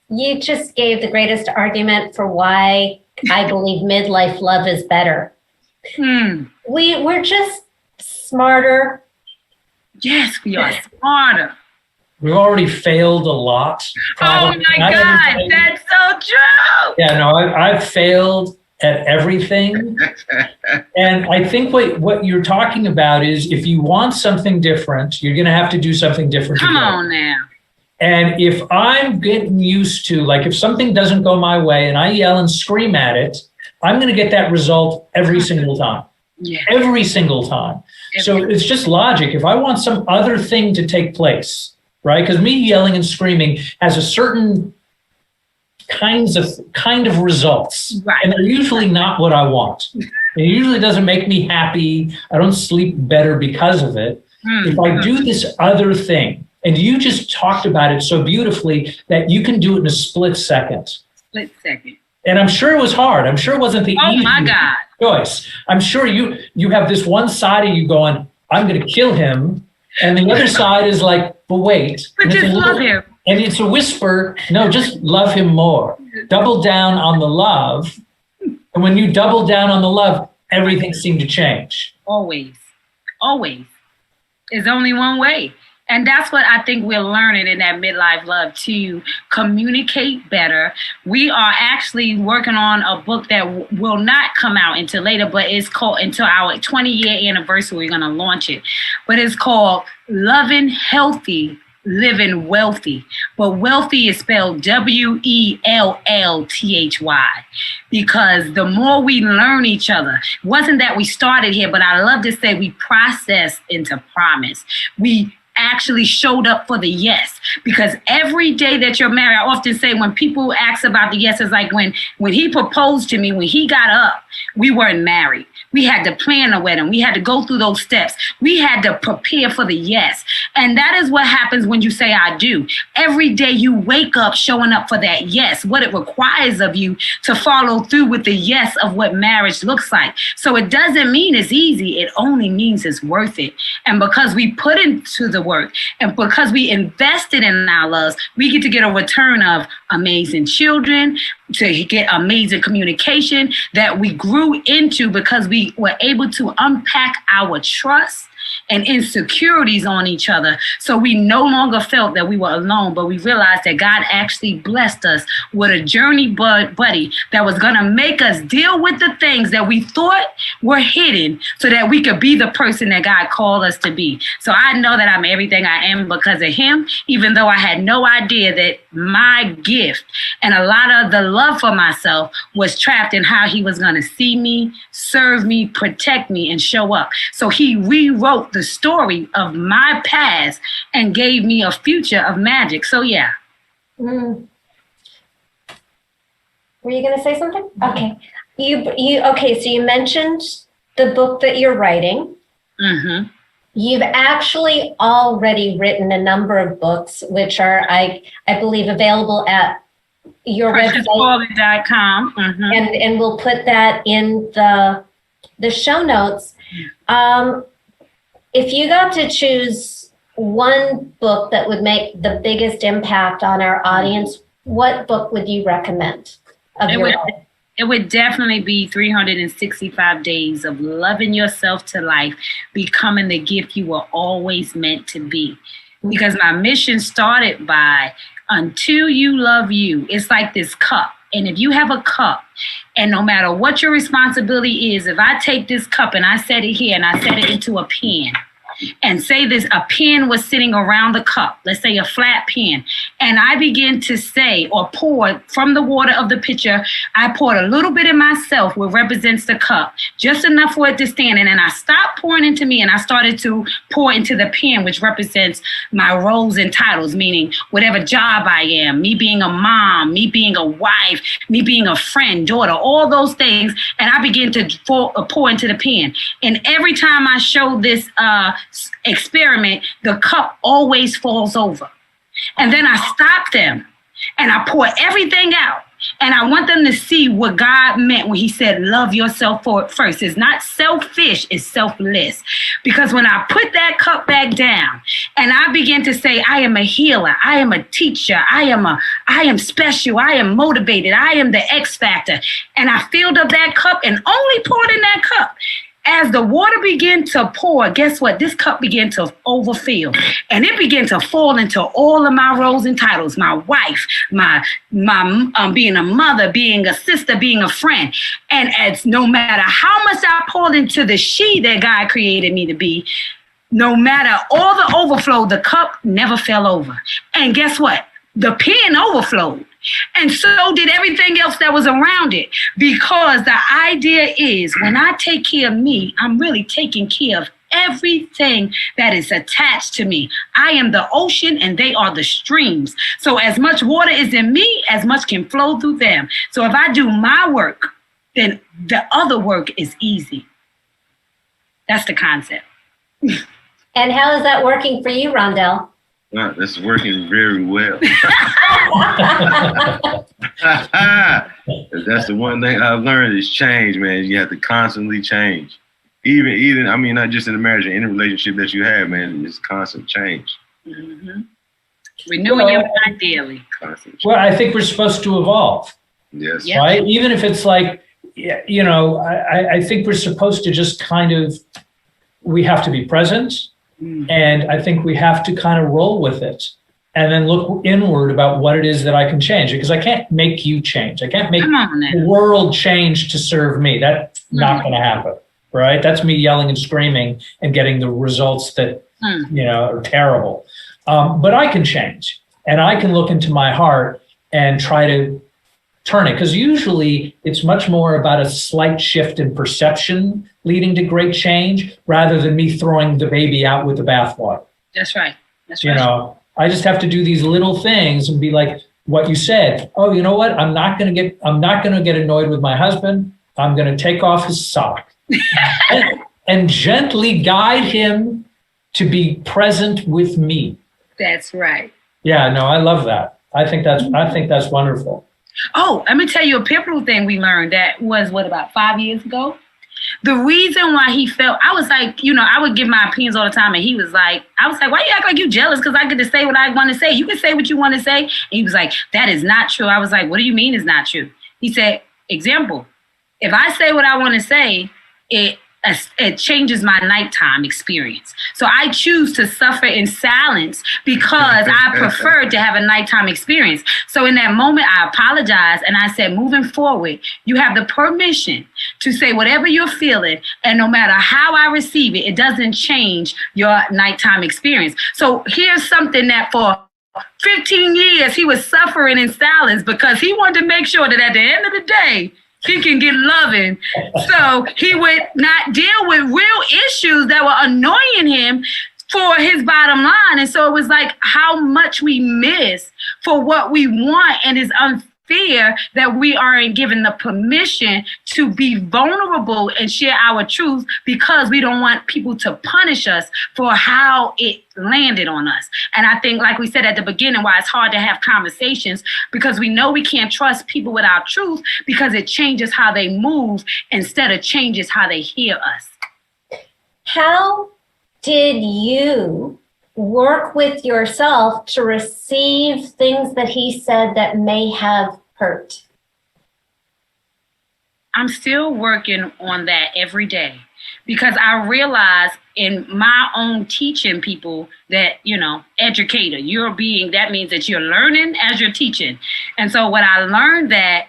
[SPEAKER 2] You just gave the greatest argument for why I believe midlife love is better. We're just smarter.
[SPEAKER 4] Yes, we are smarter.
[SPEAKER 3] we've already failed a lot.
[SPEAKER 4] Oh my God, that's so true.
[SPEAKER 3] Yeah, no, I've failed at everything. And I think what you're talking about is if you want something different, you're going to have to do something different.
[SPEAKER 4] Come on now.
[SPEAKER 3] And if I'm getting used to, like, if something doesn't go my way and I yell and scream at it, I'm going to get that result every single time.
[SPEAKER 4] Yeah.
[SPEAKER 3] Every single time. So it's just logic. If I want some other thing to take place, right? Because me yelling and screaming has a certain kind of results.
[SPEAKER 4] Right.
[SPEAKER 3] And they're usually not what I want. It usually doesn't make me happy. I don't sleep better because of it. If I do this other thing, and you just talked about it so beautifully that you can do it in a split second.
[SPEAKER 4] Split second.
[SPEAKER 3] And I'm sure it was hard. I'm sure it wasn't the easiest choice. I'm sure you have this one side of you going, I'm going to kill him. And the other side is like, but wait.
[SPEAKER 4] But just love him.
[SPEAKER 3] And it's a whisper, no, just love him more. Double down on the love. And when you double down on the love, everything seemed to change.
[SPEAKER 4] Always. Always. There's only one way. And that's what I think we're learning in that midlife love, to communicate better. We are actually working on a book that will not come out until later, but it's called, until our 20-year anniversary, we're going to launch it. But it's called Loving Healthy, Living Wealthy. But wealthy is spelled WELLTHY, because the more we learn each other, it wasn't that we started here, but I love to say we processed into promise. We actually showed up for the yes, because every day that you're married, I often say when people ask about the yes, it's like when he proposed to me, when he got up, we weren't married. We had to plan a wedding. We had to go through those steps. We had to prepare for the yes. And that is what happens when you say I do. Every day you wake up showing up for that yes, what it requires of you to follow through with the yes of what marriage looks like. So it doesn't mean it's easy. It only means it's worth it. And because we put into the work and because we invested in our loves, we get to get a return of amazing children, to get amazing communication that we grew into because we were able to unpack our trust and insecurities on each other. So we no longer felt that we were alone, but we realized that God actually blessed us with a journey buddy that was going to make us deal with the things that we thought were hidden so that we could be the person that God called us to be. So I know that I'm everything I am because of him, even though I had no idea that my gift and a lot of the love for myself was trapped in how he was going to see me, serve me, protect me, and show up. So he rewrote the story of my past and gave me a future of magic. So yeah.
[SPEAKER 2] Were you going to say something? Okay. Okay. So you mentioned the book that you're writing. Mm-hmm. You've actually already written a number of books, which are, I believe, available at your website.
[SPEAKER 4] Mm-hmm.
[SPEAKER 2] And we'll put that in the show notes. If you got to choose one book that would make the biggest impact on our audience, what book would you recommend?
[SPEAKER 4] It would definitely be 365 Days of Loving Yourself to Life, Becoming the Gift You Were Always Meant to Be. Because my mission started by, until you love you, it's like this cup. And if you have a cup, and no matter what your responsibility is, if I take this cup and I set it here and I set it into a pen, and say a pen was sitting around the cup, let's say a flat pen, and I begin to say or pour from the water of the pitcher, I poured a little bit in myself, which represents the cup, just enough for it to stand, and then I stopped pouring into me and I started to pour into the pen, which represents my roles and titles, meaning whatever job I am, me being a mom, me being a wife, me being a friend, daughter, all those things, and I begin to pour into the pen. And every time I show this experiment, the cup always falls over. And then I stop them and I pour everything out. And I want them to see what God meant when he said, love yourself first. It's not selfish, it's selfless. Because when I put that cup back down and I begin to say, I am a healer, I am a teacher, I am special, I am motivated, I am the X factor. And I filled up that cup and only poured in that cup. As the water began to pour, guess what? This cup began to overfill, and it began to fall into all of my roles and titles: my wife, my being a mother, being a sister, being a friend. And as no matter how much I poured into the she that God created me to be, no matter all the overflow, the cup never fell over. And guess what? The pen overflowed. And so did everything else that was around it. Because the idea is when I take care of me, I'm really taking care of everything that is attached to me. I am the ocean and they are the streams. So as much water is in me, as much can flow through them. So if I do my work, then the other work is easy. That's the concept.
[SPEAKER 2] And how is that working for you, Rondell?
[SPEAKER 5] That's working very well. That's the one thing I've learned is change, man. You have to constantly change. Even I mean, not just in a marriage, in any relationship that you have, man, it's constant change.
[SPEAKER 4] Mm-hmm. Renewing your mind daily.
[SPEAKER 3] Well, I think we're supposed to evolve.
[SPEAKER 5] Yes.
[SPEAKER 4] Yep.
[SPEAKER 3] Right? Even if it's like, you know, I think we're supposed to just kind of, we have to be present. And I think we have to kind of roll with it and then look inward about what it is that I can change, because I can't make you change. I can't make the world change to serve me. That's not going to happen, right? That's me yelling and screaming and getting the results that, you know, are terrible. But I can change, and I can look into my heart and try to turn it, because usually it's much more about a slight shift in perception leading to great change rather than me throwing the baby out with the bathwater.
[SPEAKER 4] That's right. That's
[SPEAKER 3] right. You know, I just have to do these little things and be like what you said. Oh, you know what? I'm not going to get annoyed with my husband. I'm going to take off his sock and gently guide him to be present with me.
[SPEAKER 4] That's right.
[SPEAKER 3] Yeah, no, I love that. I think that's wonderful.
[SPEAKER 4] Oh, let me tell you a pivotal thing we learned that was, about 5 years ago? The reason why he felt, I was like, you know, I would give my opinions all the time. And he was like, I was like, why you act like you jealous? Because I get to say what I want to say. You can say what you want to say. And he was like, that is not true. I was like, what do you mean is not true? He said, example, if I say what I want to say, it changes my nighttime experience. So I choose to suffer in silence because I prefer to have a nighttime experience. So in that moment, I apologized and I said, moving forward, you have the permission to say whatever you're feeling. And no matter how I receive it, it doesn't change your nighttime experience. So here's something that for 15 years, he was suffering in silence because he wanted to make sure that at the end of the day, he can get loving. So he would not deal with real issues that were annoying him for his bottom line. And so it was like how much we miss for what we want, and it's unfair that we aren't given the permission to be vulnerable and share our truth because we don't want people to punish us for how it landed on us. And I think, like we said at the beginning, why it's hard to have conversations, because we know we can't trust people with our truth because it changes how they move instead of changes how they hear us.
[SPEAKER 2] How did you work with yourself to receive things that he said that may have hurt?
[SPEAKER 4] I'm still working on that every day, because I realize in my own teaching people that, you know, educator, that means that you're learning as you're teaching. And so what I learned that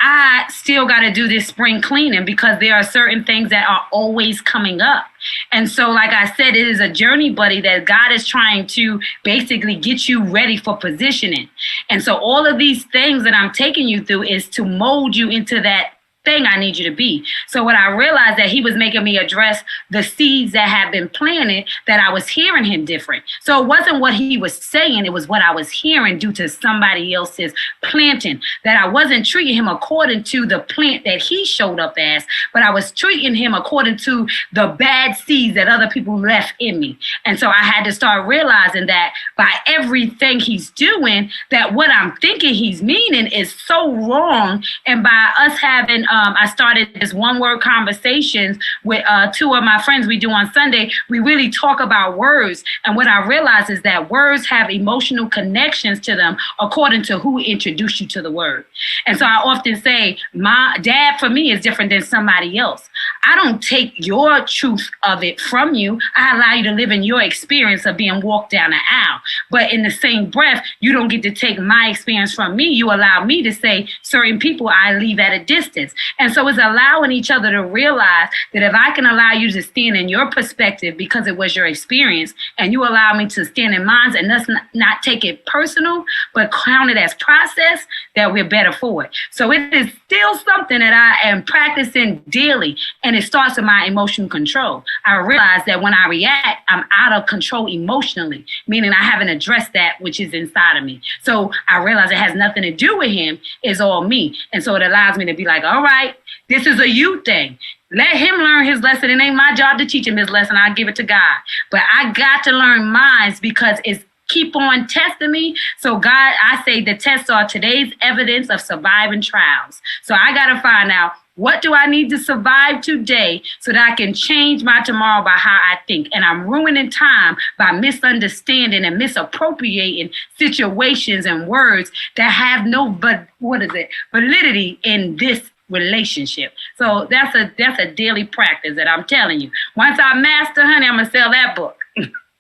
[SPEAKER 4] I still got to do this spring cleaning because there are certain things that are always coming up. And so, like I said, it is a journey, buddy, that God is trying to basically get you ready for positioning. And so all of these things that I'm taking you through is to mold you into that thing I need you to be. So what I realized that he was making me address the seeds that have been planted, that I was hearing him different. So it wasn't what he was saying, it was what I was hearing due to somebody else's planting, that I wasn't treating him according to the plant that he showed up as, but I was treating him according to the bad seeds that other people left in me. And so I had to start realizing that by everything he's doing, that what I'm thinking he's meaning is so wrong. And by us having I started this one-word conversations with two of my friends we do on Sunday. We really talk about words. And what I realize is that words have emotional connections to them according to who introduced you to the word. And so I often say, my dad for me is different than somebody else. I don't take your truth of it from you. I allow you to live in your experience of being walked down the aisle. But in the same breath, you don't get to take my experience from me. You allow me to say certain people I leave at a distance. And so it's allowing each other to realize that if I can allow you to stand in your perspective because it was your experience, and you allow me to stand in mine and thus not take it personal, but count it as process, that we're better for it. So it is still something that I am practicing daily, and it starts with my emotional control. I realize that when I react, I'm out of control emotionally, meaning I haven't addressed that which is inside of me. So I realize it has nothing to do with him, it's all me. And so it allows me to be like, all right, this is a you thing. Let him learn his lesson. It ain't my job to teach him his lesson. I'll give it to God. But I got to learn mine because it's keep on testing me. So God, I say the tests are today's evidence of surviving trials. So I got to find out, what do I need to survive today so that I can change my tomorrow by how I think? And I'm ruining time by misunderstanding and misappropriating situations and words that have no validity in this relationship. So that's a daily practice that I'm telling you. Once I master, honey, I'm gonna sell that book.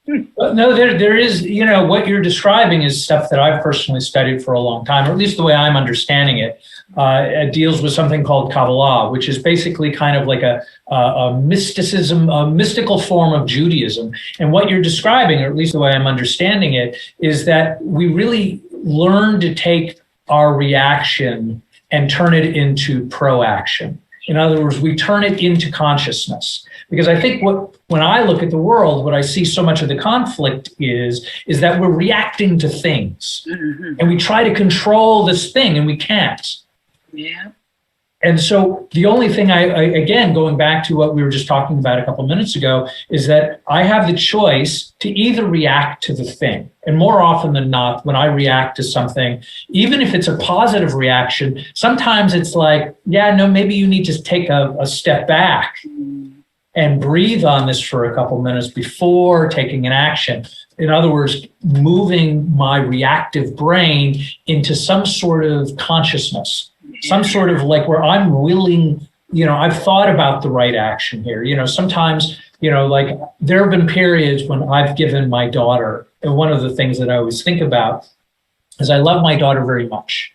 [SPEAKER 3] No, there is, what you're describing is stuff that I've personally studied for a long time, or at least the way I'm understanding it. It deals with something called Kabbalah, which is basically kind of like a mysticism, a mystical form of Judaism. And what you're describing, or at least the way I'm understanding it, is that we really learn to take our reaction and turn it into proaction. In other words, we turn it into consciousness. Because I think when I look at the world, what I see so much of the conflict is that we're reacting to things. Mm-hmm. And we try to control this thing and we can't.
[SPEAKER 4] Yeah.
[SPEAKER 3] And so the only thing again, going back to what we were just talking about a couple of minutes ago, is that I have the choice to either react to the thing. And more often than not, when I react to something, even if it's a positive reaction, sometimes it's like, yeah, no, maybe you need to take a step back and breathe on this for a couple minutes before taking an action. In other words, moving my reactive brain into some sort of consciousness. Some sort of like where I'm willing, I've thought about the right action here. Sometimes, like there have been periods when I've given my daughter, and one of the things that I always think about is I love my daughter very much.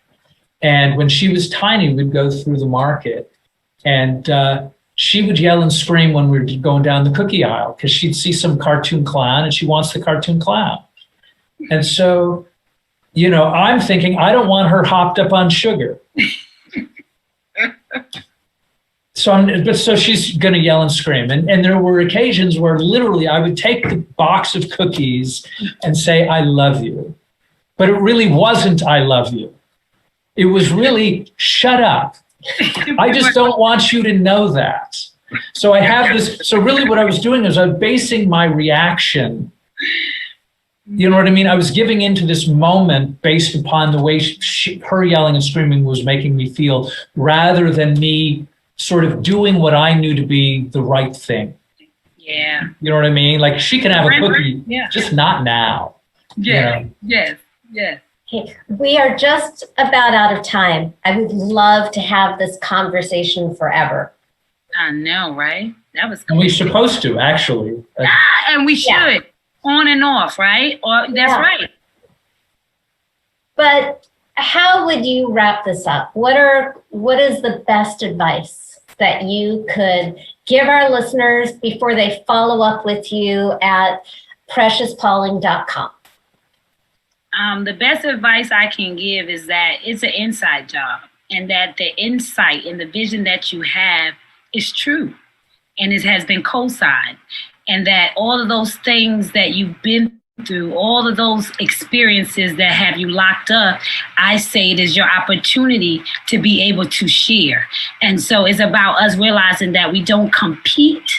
[SPEAKER 3] And when she was tiny, we'd go through the market and she would yell and scream when we were going down the cookie aisle because she'd see some cartoon clown and she wants the cartoon clown. And so, I'm thinking, I don't want her hopped up on sugar. So she's going to yell and scream. And there were occasions where literally I would take the box of cookies and say, I love you. But it really wasn't, I love you. It was really, shut up. I just don't want you to know that. So I have this. So really what I was doing is I was basing my reaction. You know what I mean? I was giving into this moment based upon the way her yelling and screaming was making me feel, rather than me sort of doing what I knew to be the right thing.
[SPEAKER 4] Yeah.
[SPEAKER 3] You know what I mean? Like she can have a cookie,
[SPEAKER 4] yeah.
[SPEAKER 3] Just not now.
[SPEAKER 4] Yeah. Yes.
[SPEAKER 2] Okay. We are just about out of time. I would love to have this conversation forever.
[SPEAKER 4] I know, right? That was cool.
[SPEAKER 3] And we're supposed to, actually.
[SPEAKER 4] And we should. Yeah. On and off, right? Or that's right.
[SPEAKER 2] But how would you wrap this up? What is the best advice that you could give our listeners before they follow up with you at preciouspauling.com?
[SPEAKER 4] The best advice I can give is that it's an inside job, and that the insight and the vision that you have is true, and it has been co-signed. And that all of those things that you've been through, all of those experiences that have you locked up, I say it is your opportunity to be able to share. And so it's about us realizing that we don't compete,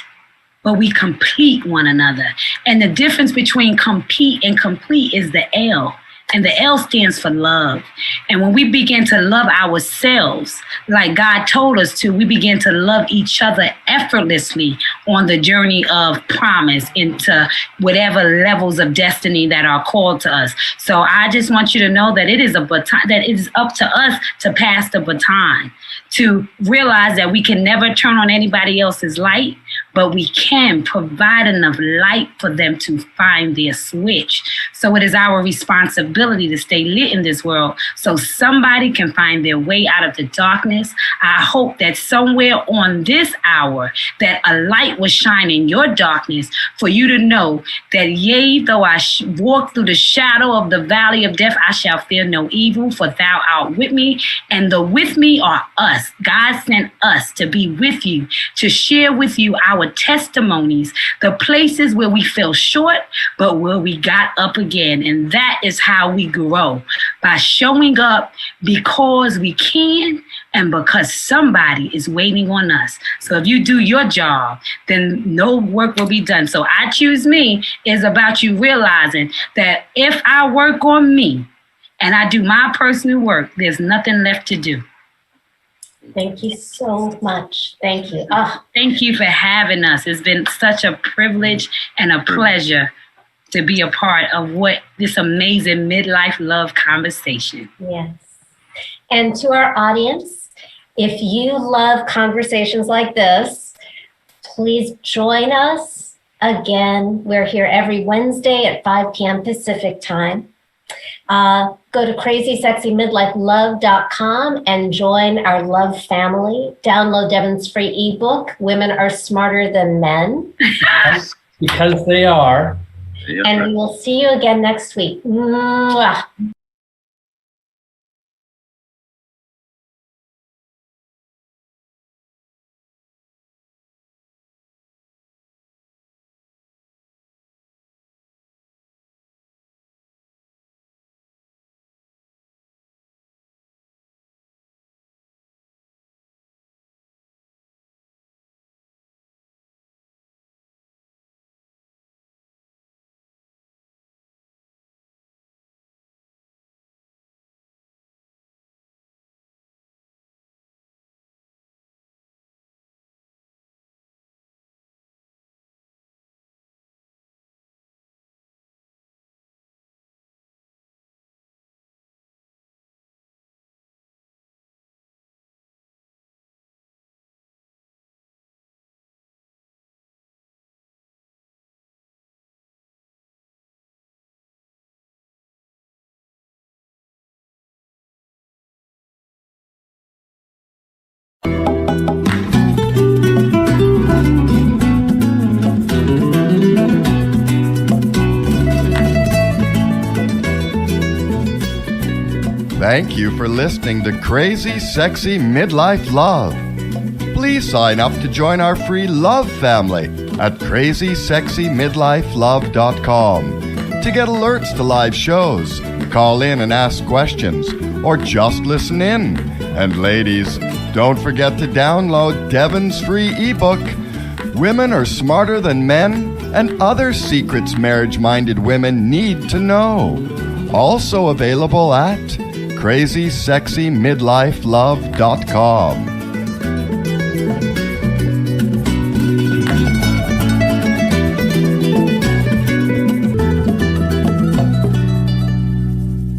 [SPEAKER 4] but we complete one another. And the difference between compete and complete is the L. And the L stands for love. And when we begin to love ourselves like God told us to, we begin to love each other effortlessly on the journey of promise into whatever levels of destiny that are called to us. So I just want you to know that it is a baton, that it is up to us to pass the baton, to realize that we can never turn on anybody else's light, but we can provide enough light for them to find their switch. So it is our responsibility to stay lit in this world so somebody can find their way out of the darkness. I hope that somewhere on this hour that a light will shine in your darkness for you to know that yea, though I walk through the shadow of the valley of death, I shall fear no evil, for thou art with me. And the with me are us. God sent us to be with you, to share with you our testimonies, the places where we fell short, but where we got up again. And that is how we grow, by showing up because we can and because somebody is waiting on us. So if you do your job, then no work will be done. So I Choose Me is about you realizing that if I work on me and I do my personal work, there's nothing left to do.
[SPEAKER 2] Thank you so much. Thank you.
[SPEAKER 4] Thank you for having us. It's been such a privilege and a pleasure to be a part of what this amazing midlife love conversation.
[SPEAKER 2] Yes. And to our audience, if you love conversations like this, please join us again. We're here every Wednesday at 5 p.m. Pacific time. Go to crazysexymidlifelove.com and join our love family. Download Devin's free ebook, Women Are Smarter Than Men.
[SPEAKER 3] Because they are.
[SPEAKER 2] And we will see you again next week. Mwah.
[SPEAKER 1] Thank you for listening to Crazy Sexy Midlife Love. Please sign up to join our free love family at crazysexymidlifelove.com to get alerts to live shows, call in and ask questions, or just listen in. And ladies, don't forget to download Devin's free ebook, Women Are Smarter Than Men and Other Secrets Marriage-Minded Women Need to Know. Also available at crazysexymidlifelove.com.